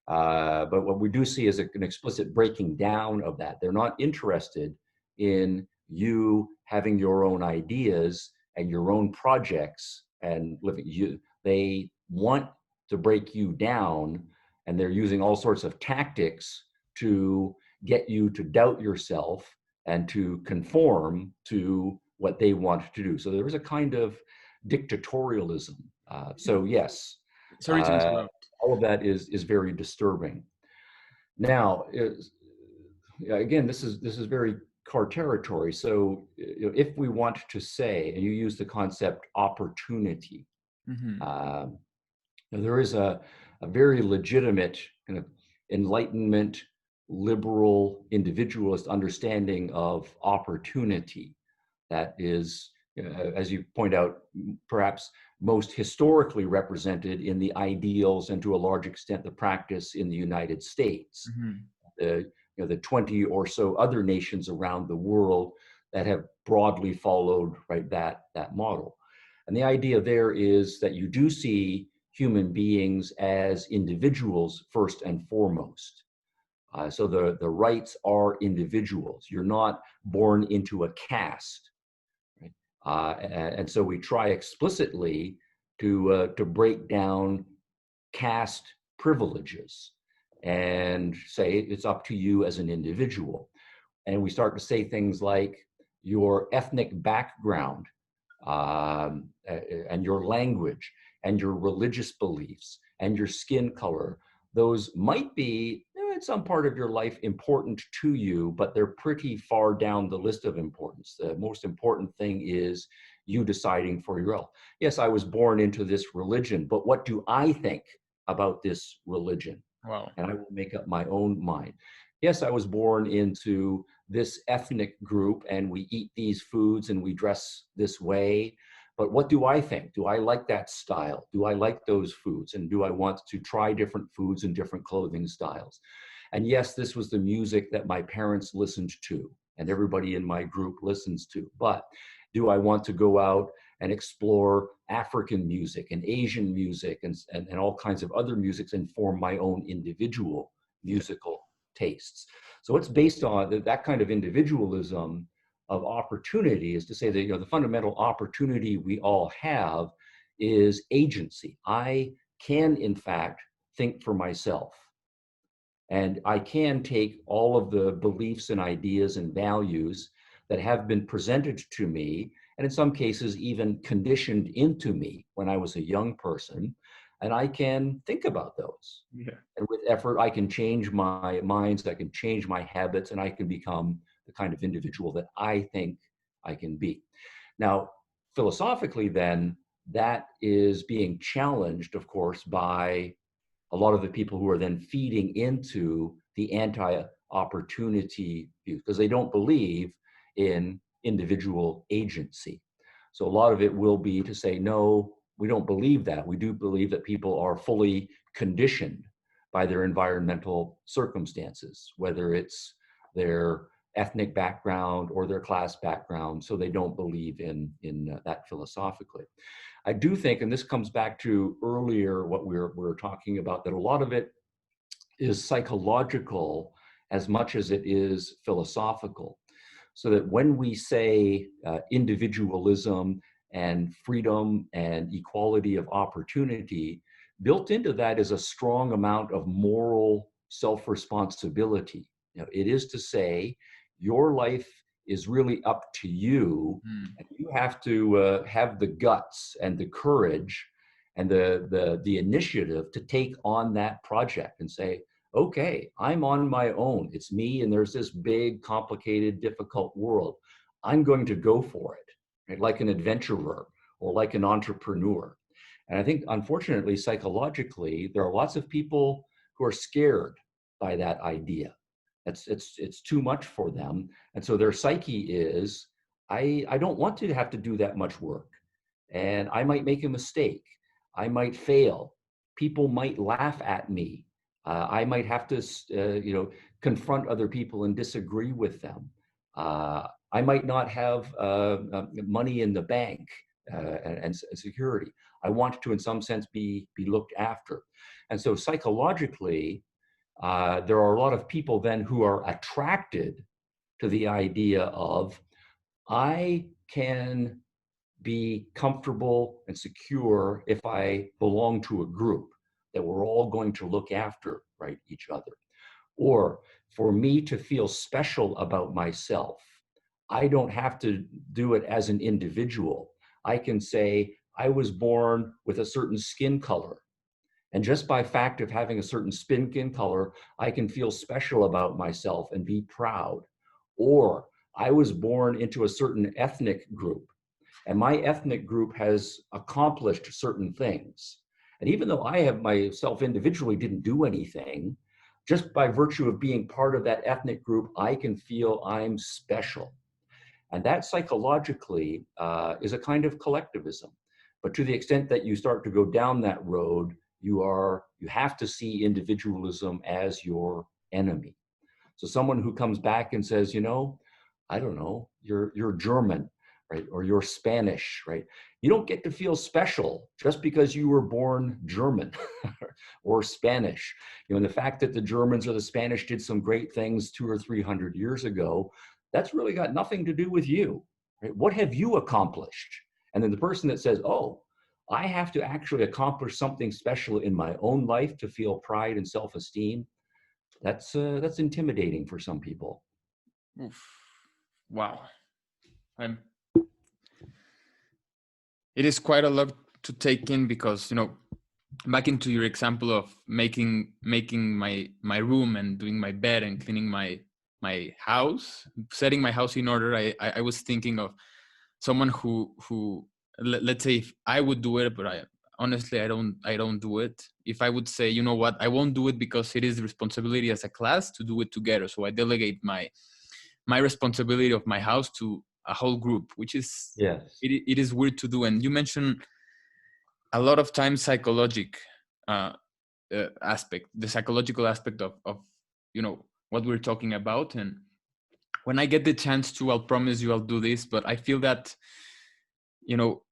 But what we do see is an explicit breaking down of that. They're not interested in you having your own ideas and your own projects and living. They want to break you down, and they're using all sorts of tactics to get you to doubt yourself and to conform to what they want to do. So there is a kind of dictatorialism. So yes, Sorry to interrupt. all of that is very disturbing. Now, again, this is very car territory. So if we want to say, and you use the concept opportunity, Mm-hmm. there is a very legitimate kind of Enlightenment, liberal, individualist understanding of opportunity that is, as you point out, perhaps most historically represented in the ideals and to a large extent the practice in the United States. Mm-hmm. The 20 or so other nations around the world that have broadly followed that model. And the idea there is that you do see human beings as individuals first and foremost. So the rights are individuals. You're not born into a caste. Right? And so we try explicitly to break down caste privileges and say it's up to you as an individual. And we start to say things like your ethnic background, and your language and your religious beliefs and your skin color. Those might be, in some part of your life, important to you, but they're pretty far down the list of importance. The most important thing is you deciding for yourself. Yes, I was born into this religion, but what do I think about this religion? Wow. And I will make up my own mind. Yes, I was born into this ethnic group and we eat these foods and we dress this way. But what do I think? Do I like that style? Do I like those foods? And do I want to try different foods and different clothing styles? And yes, this was the music that my parents listened to and everybody in my group listens to. But Do I want to go out and explore African music and Asian music and all kinds of other musics and form my own individual musical tastes? So it's based on that kind of individualism of opportunity, is to say that, you know, the fundamental opportunity we all have is agency. I can, in fact, think for myself. And I can take all of the beliefs and ideas and values that have been presented to me, and in some cases even conditioned into me when I was a young person, and I can think about those. Yeah. And with effort, I can change my minds, I can change my habits, and I can become the kind of individual that I think I can be. Now, philosophically, then, that is being challenged, of course, by a lot of the people who are then feeding into the anti-opportunity view, because they don't believe in individual agency. So a lot of it will be to say, no, we don't believe that. We do believe that people are fully conditioned by their environmental circumstances, whether it's their ethnic background or their class background. So they don't believe in that philosophically. I do think, and this comes back to earlier what we were talking about, that a lot of it is psychological as much as it is philosophical. So that when we say individualism and freedom and equality of opportunity, built into that is a strong amount of moral self-responsibility. You know, it is to say, your life is really up to you, and you have to have the guts and the courage and the initiative to take on that project and say, okay, I'm on my own. It's me, and there's this big, complicated, difficult world. I'm going to go for it, right? Like an adventurer or like an entrepreneur. And I think, unfortunately, psychologically, there are lots of people who are scared by that idea. It's too much for them. And so their psyche is, I don't want to have to do that much work. And I might make a mistake. I might fail. People might laugh at me. I might have to, confront other people and disagree with them. I might not have money in the bank and security. I want to, in some sense, be looked after. And so psychologically, there are a lot of people then who are attracted to the idea of, I can be comfortable and secure if I belong to a group, that we're all going to look after, right, each other. Or for me to feel special about myself, I don't have to do it as an individual. I can say, I was born with a certain skin color, and just by fact of having a certain skin color, I can feel special about myself and be proud. Or I was born into a certain ethnic group, and my ethnic group has accomplished certain things. And even though I have myself individually didn't do anything, just by virtue of being part of that ethnic group, I can feel I'm special. And that psychologically is a kind of collectivism. But to the extent that you start to go down that road, you have to see individualism as your enemy. So someone who comes back and says, I don't know, you're German, right? Or you're Spanish, right? You don't get to feel special just because you were born German or Spanish. And the fact that the Germans or the Spanish did some great things 200 or 300 years ago, that's really got nothing to do with you, right? What have you accomplished? And then the person that says, oh, I have to actually accomplish something special in my own life to feel pride and self-esteem, that's intimidating for some people. Oof. Wow. It is quite a lot to take in, because, back into your example of making my room and doing my bed and cleaning my house, setting my house in order, I was thinking of someone who let's say, if I would do it, but honestly I don't do it. If I would say, you know what, I won't do it because it is the responsibility as a class to do it together, so I delegate my responsibility of my house to a whole group, which is, yes, it is weird to do. And you mentioned a lot of times psychological aspect, the psychological aspect of what we're talking about. And when I get the chance to, I'll promise you I'll do this. But I feel that, you know,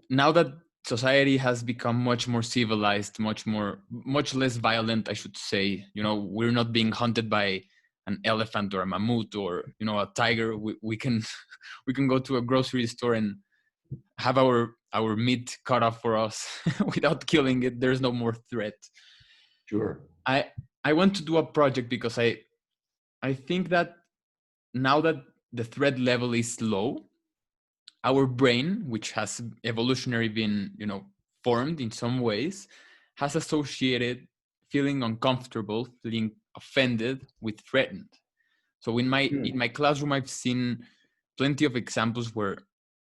now that society has become much more civilized, much less violent, I should say, you know, we're not being hunted by an elephant or a mammoth or, you know, a tiger. We can we can go to a grocery store and have our meat cut off for us without killing it. There's no more threat. Sure. I want to do a project because I think that now that the threat level is low, our brain, which has evolutionary been, you know, formed in some ways, has associated feeling uncomfortable, feeling offended with threatened. So in my classroom, I've seen plenty of examples where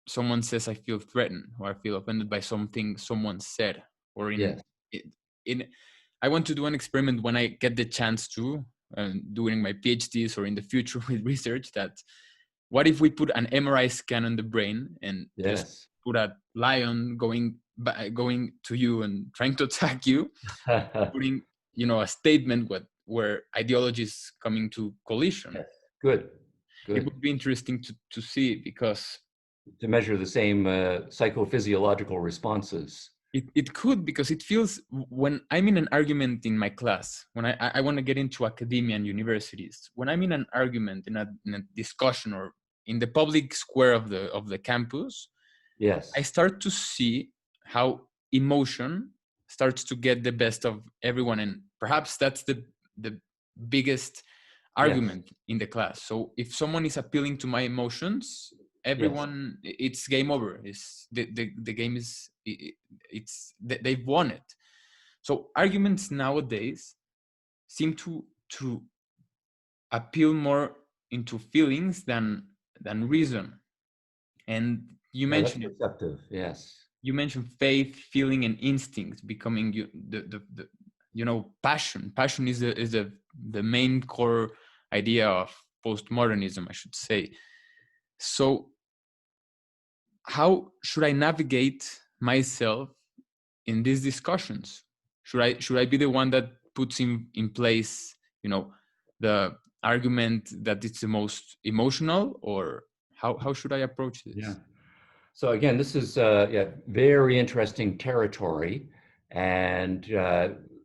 someone says, I feel threatened or I feel offended by something someone said. Or Yes. in I want to do an experiment when I get the chance to, doing my PhDs or in the future with research, that what if we put an MRI scan on the brain and just Yes. put a lion going to you and trying to attack you, putting, you know, a statement where ideology is coming to collision. Yes. Good. It Good. would be interesting to see, because To measure the same psychophysiological responses. it could, because it feels, when I'm in an argument in my class, when I want to get into academia and universities, when I'm in an argument, in a discussion, or in the public square of the campus, Yes. I start to see how emotion starts to get the best of everyone, and perhaps that's the biggest Yes. argument in the class. So if someone is appealing to my emotions, Yes. everyone, it's game over. It's the game is, they've won it. So arguments nowadays seem to appeal more into feelings than reason. And you Yeah, that's mentioned it. perceptive. Yes. You mentioned faith, feeling, and instinct becoming the you know, passion. Passion is the main core idea of postmodernism, I should say. So how should I navigate myself in these discussions? Should I be the one that puts in place, you know, the argument that it's the most emotional, or how should I approach Yeah. this? So again, this is very interesting territory, and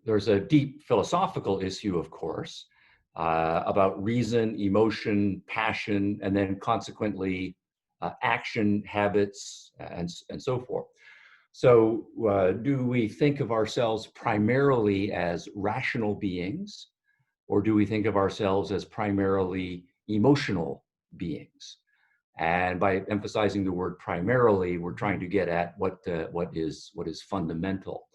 there's a deep philosophical issue, of course, about reason, emotion, passion, and then consequently action, habits, and so forth. So, do we think of ourselves primarily as rational beings, or do we think of ourselves as primarily emotional beings? And by emphasizing the word primarily, we're trying to get at what is fundamental.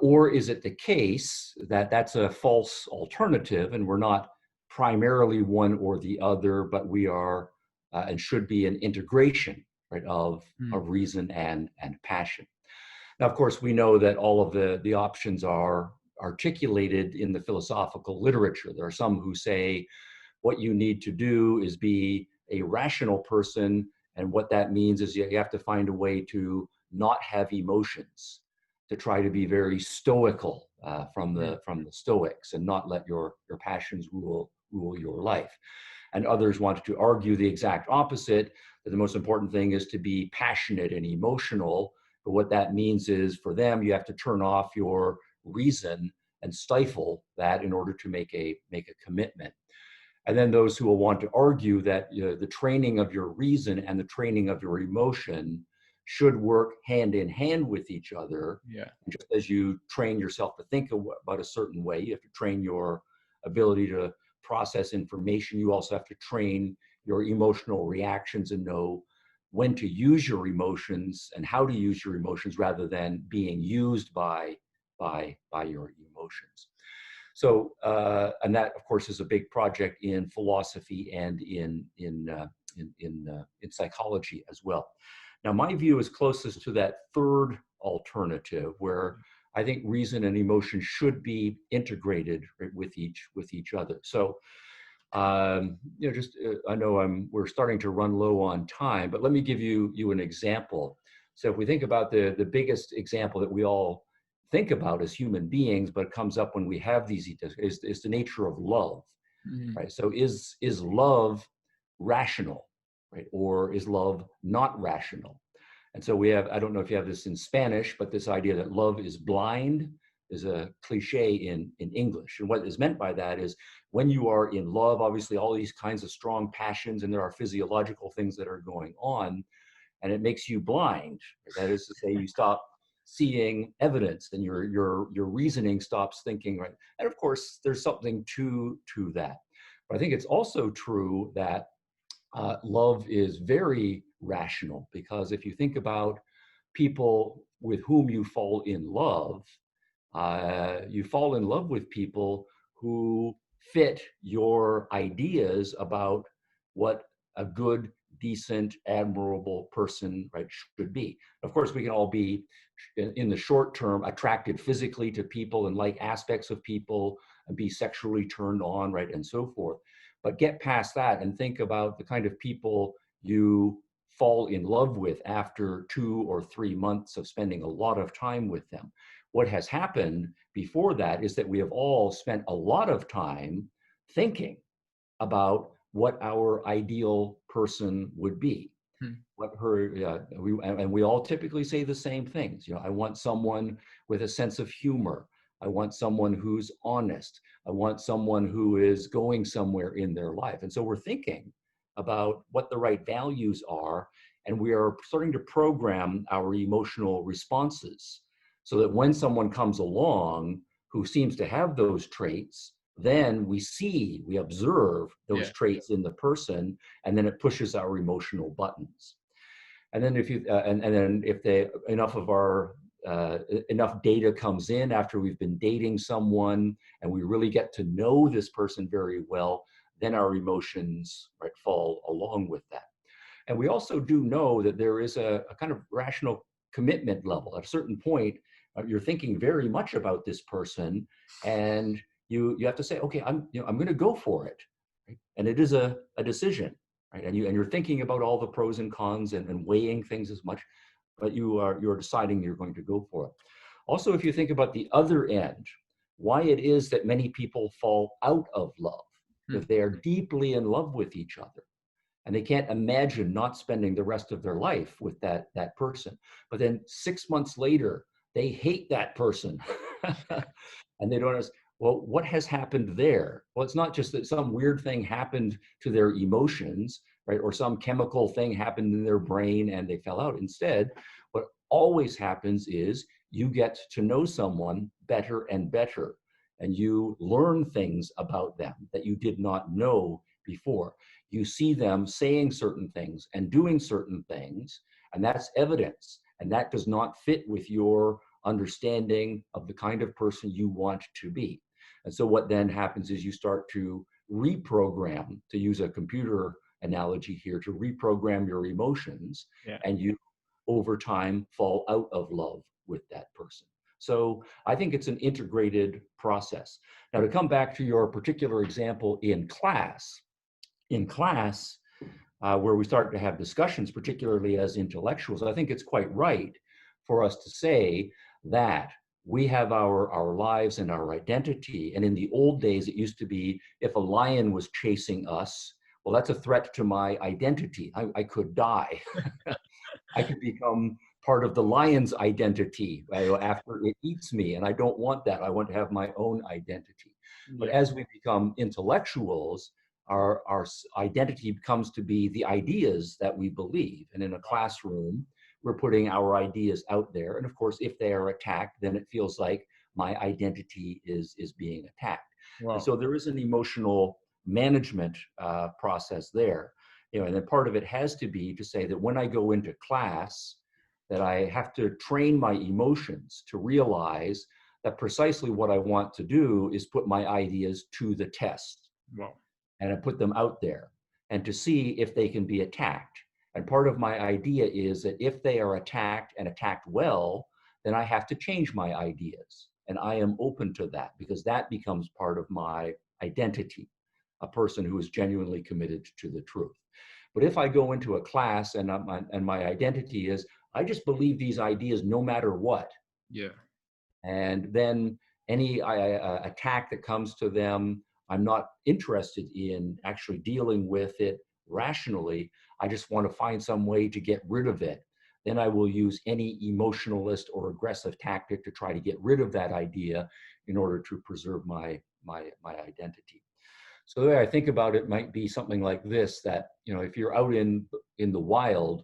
Or is it the case that that's a false alternative, and we're not primarily one or the other, but we are and should be an integration, right, of reason and passion. Now, of course, we know that all of the options are articulated in the philosophical literature. There are some who say what you need to do is be a rational person, and what that means is you have to find a way to not have emotions, to try to be very stoical from the Stoics, and not let your passions rule your life. And others wanted to argue the exact opposite, that the most important thing is to be passionate and emotional. But what that means is, for them, you have to turn off your reason and stifle that in order to make a commitment. And then those who will want to argue that the training of your reason and the training of your emotion should work hand in hand with each other. Yeah. Just as you train yourself to think about a certain way, you have to train your ability to process information. You also have to train your emotional reactions and know when to use your emotions and how to use your emotions, rather than being used by your emotions. So, and that, of course, is a big project in philosophy and in psychology as well. Now, my view is closest to that third alternative, where I think reason and emotion should be integrated, right, with each other. So, I know we're starting to run low on time, but let me give you an example. So, if we think about the biggest example that we all think about as human beings, but it comes up when we have these, is the nature of love. Mhm. right? So is love rational, right? Or is love not rational? And so we have, I don't know if you have this in Spanish, but this idea that love is blind is a cliche in English. And what is meant by that is when you are in love, obviously all these kinds of strong passions, and there are physiological things that are going on, and it makes you blind. That is to say, you stop seeing evidence, and your reasoning stops thinking, right? And of course, there's something to that. But I think it's also true that love is very rational, because if you think about people with whom you fall in love with people who fit your ideas about what a good, decent, admirable person, right, should be. Of course, we can all be, in the short term, attracted physically to people and like aspects of people and be sexually turned on, right, and so forth. But get past that and think about the kind of people you fall in love with after 2 or 3 months of spending a lot of time with them. What has happened before that is that we have all spent a lot of time thinking about what our ideal person would be. Hmm. What her, and we all typically say the same things. I want someone with a sense of humor. I want someone who's honest. I want someone who is going somewhere in their life. And so we're thinking about what the right values are, and we are starting to program our emotional responses so that when someone comes along who seems to have those traits, then we observe those traits in the person, and then it pushes our emotional buttons. And then if enough data comes in after we've been dating someone and we really get to know this person very well, then our emotions, right, fall along with that. And we also do know that there is a kind of rational commitment level. At a certain point, you're thinking very much about this person, and you have to say, okay, I'm going to go for it, right? And it is a decision, right? And you're thinking about all the pros and cons and weighing things as much, but you're deciding you're going to go for it. Also, if you think about the other end, why it is that many people fall out of love, if they are deeply in love with each other, and they can't imagine not spending the rest of their life with that person. But then 6 months later, they hate that person. And they don't understand, well, what has happened there? Well, it's not just that some weird thing happened to their emotions, right? Or some chemical thing happened in their brain and they fell out. Instead, what always happens is you get to know someone better and better, and you learn things about them that you did not know before. You see them saying certain things and doing certain things, and that's evidence. And that does not fit with your understanding of the kind of person you want to be. And so what then happens is you start to reprogram, to use a computer analogy here, to reprogram your emotions, and you over time fall out of love with that person. So I think it's an integrated process. Now, to come back to your particular example in class, where we start to have discussions, particularly as intellectuals, I think it's quite right for us to say that we have our lives and our identity. And in the old days, it used to be if a lion was chasing us, well, that's a threat to my identity. I could die. I could become part of the lion's identity after it eats me, and I don't want that. I want to have my own identity. But as we become intellectuals, our identity comes to be the ideas that we believe. And in a classroom, we're putting our ideas out there. And of course, if they are attacked, then it feels like my identity is being attacked. Wow. And so there is an emotional management process there. And then part of it has to be to say that when I go into class, that I have to train my emotions to realize that precisely what I want to do is put my ideas to the test. Wow. And I put them out there and to see if they can be attacked. And part of my idea is that if they are attacked and attacked well, then I have to change my ideas. And I am open to that because that becomes part of my identity, a person who is genuinely committed to the truth. But if I go into a class and my identity is, I just believe these ideas no matter what. Yeah. And then any attack that comes to them, I'm not interested in actually dealing with it rationally. I just want to find some way to get rid of it. Then I will use any emotionalist or aggressive tactic to try to get rid of that idea in order to preserve my identity. So the way I think about it might be something like this, that, if you're out in the wild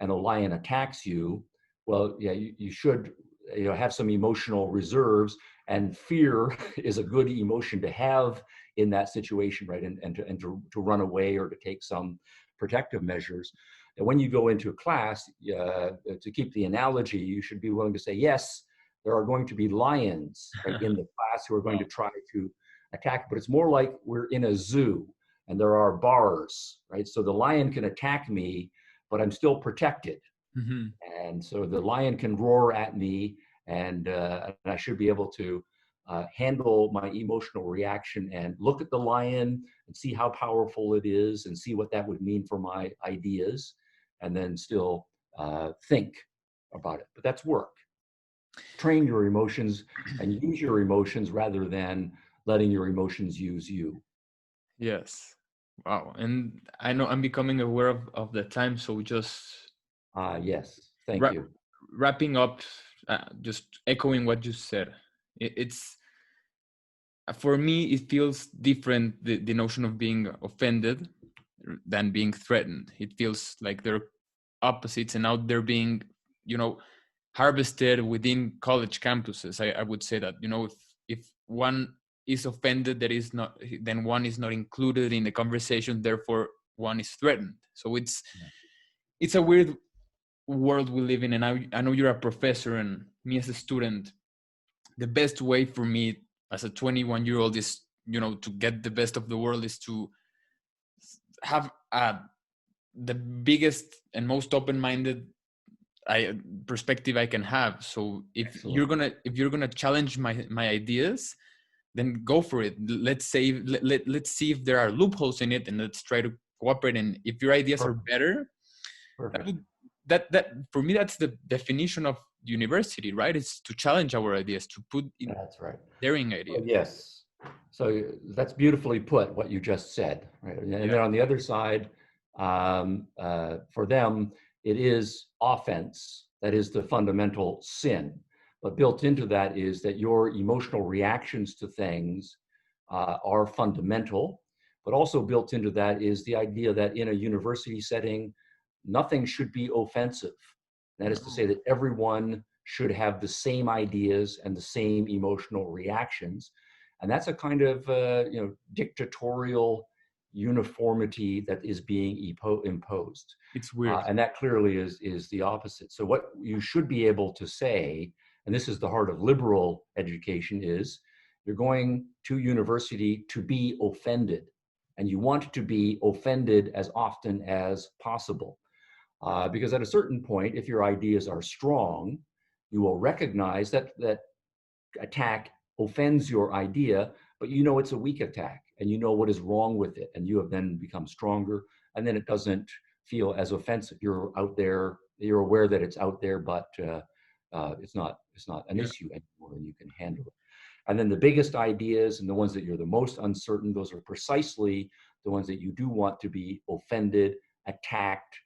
and a lion attacks you, well, yeah, you should, have some emotional reserves, and fear is a good emotion to have in that situation, right? And to run away or to take some protective measures. And when you go into a class, to keep the analogy, you should be willing to say, yes, there are going to be lions, right, in the class who are going to try to attack, but it's more like we're in a zoo and there are bars, right? So the lion can attack me, but I'm still protected. Mm-hmm. And so the lion can roar at me, and I should be able to handle my emotional reaction and look at the lion and see how powerful it is and see what that would mean for my ideas, and then still think about it. But that's work. Train your emotions and use your emotions rather than letting your emotions use you. Yes. Wow. And I know I'm becoming aware of the time. So just Yes. Thank you. wrapping up, just echoing what you said. It's, for me, it feels different, the notion of being offended than being threatened. It feels like they're opposites, and now they're being, harvested within college campuses. I would say that, if one is offended, then one is not included in the conversation, therefore one is threatened. So it's a weird world we live in. And I know you're a professor, and me as a student, the best way for me as a 21-year-old is, to get the best of the world, is to have the biggest and most open-minded perspective I can have. So if Excellent. you're gonna challenge my ideas, then go for it. Let's see if there are loopholes in it, and let's try to cooperate. And if your ideas are better, Perfect. that for me, that's the definition of university, right? It's to challenge our ideas, to put in That's right. daring ideas. Oh, yes. So that's beautifully put, what you just said, right? And then on the other side, for them, it is offense that is the fundamental sin. But built into that is that your emotional reactions to things are fundamental. But also built into that is the idea that in a university setting, nothing should be offensive. That is to say that everyone should have the same ideas and the same emotional reactions. And that's a kind of dictatorial uniformity that is being imposed. It's weird. And that clearly is the opposite. So what you should be able to say, and this is the heart of liberal education, is you're going to university to be offended. And you want to be offended as often as possible. Because at a certain point, if your ideas are strong, you will recognize that attack offends your idea, but it's a weak attack, and you know what is wrong with it, and you have then become stronger, and then it doesn't feel as offensive. You're out there, you're aware that it's out there, but it's not an issue anymore, and you can handle it. And then the biggest ideas and the ones that you're the most uncertain, those are precisely the ones that you do want to be offended, attacked,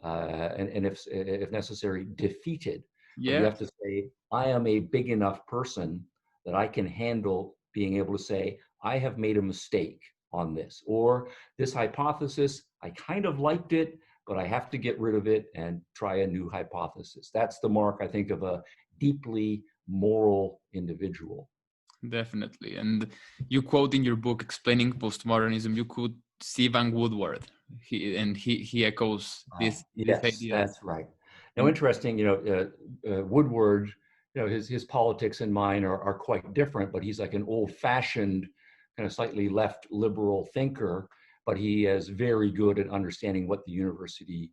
and if necessary, defeated. But you have to say, I am a big enough person that I can handle being able to say, I have made a mistake on this, or this hypothesis, I kind of liked it, but I have to get rid of it and try a new hypothesis. That's the mark, I think, of a deeply moral individual. Definitely. And you quote in your book, Explaining Postmodernism, you quote Stephen Woodward. He echoes this Yes, idea. that's right. Now, interesting, Woodward, his politics and mine are quite different, but he's like an old-fashioned, kind of slightly left liberal thinker, but he is very good at understanding what the university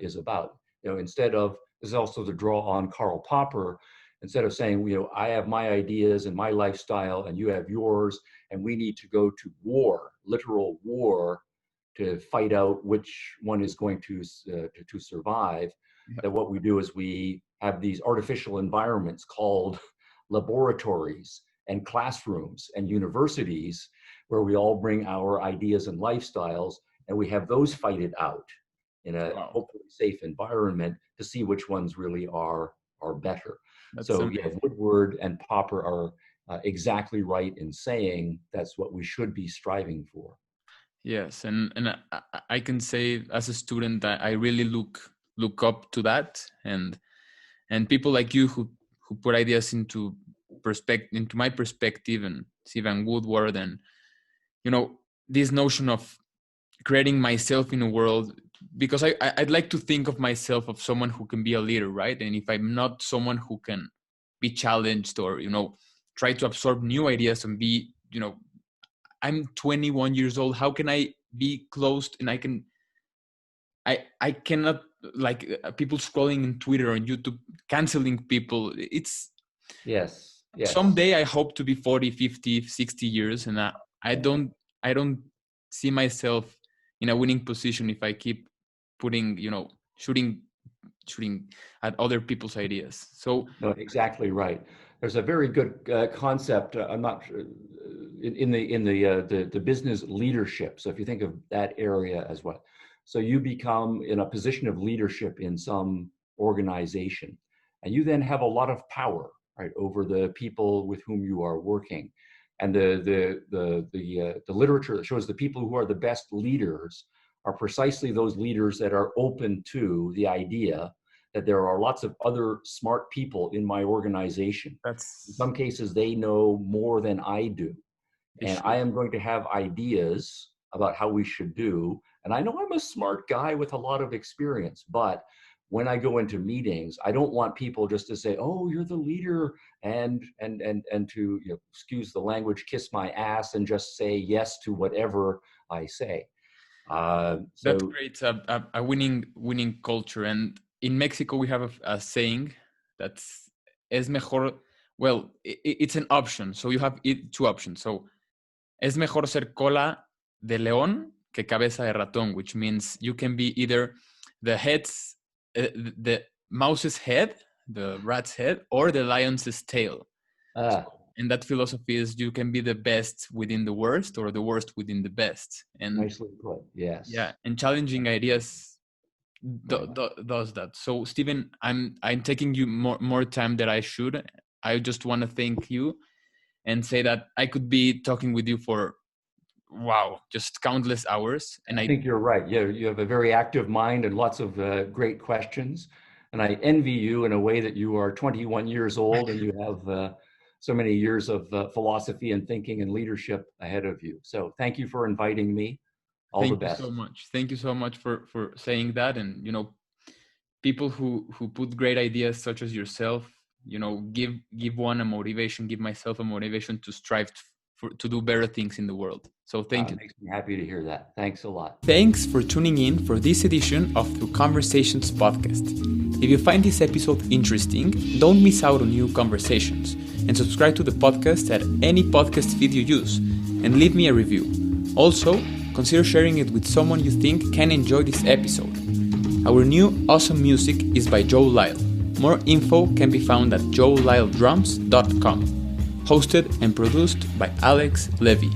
is about. Instead of, this is also the draw on Karl Popper, instead of saying, I have my ideas and my lifestyle and you have yours, and we need to go to war, literal war, to fight out which one is going to survive. That what we do is we have these artificial environments called laboratories and classrooms and universities, where we all bring our ideas and lifestyles, and we have those fight it out in a hopefully safe environment to see which ones really are better. That's so amazing. yeah, Woodward and Popper are exactly right in saying that's what we should be striving for. Yes, and I can say as a student that I really look up to that, and people like you who put ideas into my perspective, and Stephen Woodward, and this notion of creating myself in a world, because I'd like to think of myself of someone who can be a leader, right? And if I'm not someone who can be challenged or try to absorb new ideas and be I'm 21 years old, how can I be closed? And I cannot, like, people scrolling in Twitter and YouTube canceling people. It's yes someday I hope to be 40, 50, 60 years, and I don't see myself in a winning position if I keep putting shooting at other people's ideas. So no, exactly right. There's a very good concept. I'm not in the business leadership. So if you think of that area as well, so you become in a position of leadership in some organization, and you then have a lot of power, right, over the people with whom you are working. And the literature that shows the people who are the best leaders are precisely those leaders that are open to the idea that there are lots of other smart people in my organization. In some cases, they know more than I do. And I am going to have ideas about how we should do. And I know I'm a smart guy with a lot of experience, but when I go into meetings, I don't want people just to say, "Oh, you're the leader," and to, excuse the language, kiss my ass and just say yes to whatever I say. That creates a winning culture. And in Mexico, we have a saying that's es mejor. Well, it's an option. So you have two options. So es mejor ser cola de león que cabeza de ratón, which means you can be either the mouse's head, the rat's head, or the lion's tail. And that philosophy is you can be the best within the worst, or the worst within the best. And nicely put, yes. Yeah, and challenging ideas does that. So Stephen, I'm taking you more time than I should. I just want to thank you and say that I could be talking with you for just countless hours. And I think you're right. Yeah, you have a very active mind and lots of great questions. And I envy you in a way that you are 21 years old and you have so many years of philosophy and thinking and leadership ahead of you. So thank you for inviting me. All the best. Thank you so much. Thank you so much for saying that. And, people who put great ideas such as yourself, give one a motivation, give myself a motivation to strive to do better things in the world. So thank you. Makes me happy to hear that. Thanks a lot. Thanks for tuning in for this edition of Through Conversations podcast. If you find this episode interesting, don't miss out on new conversations, and subscribe to the podcast at any podcast feed you use, and leave me a review. Also, consider sharing it with someone you think can enjoy this episode. Our new awesome music is by Joe Lyle. More info can be found at joelyledrums.com. Hosted and produced by Alex Levy.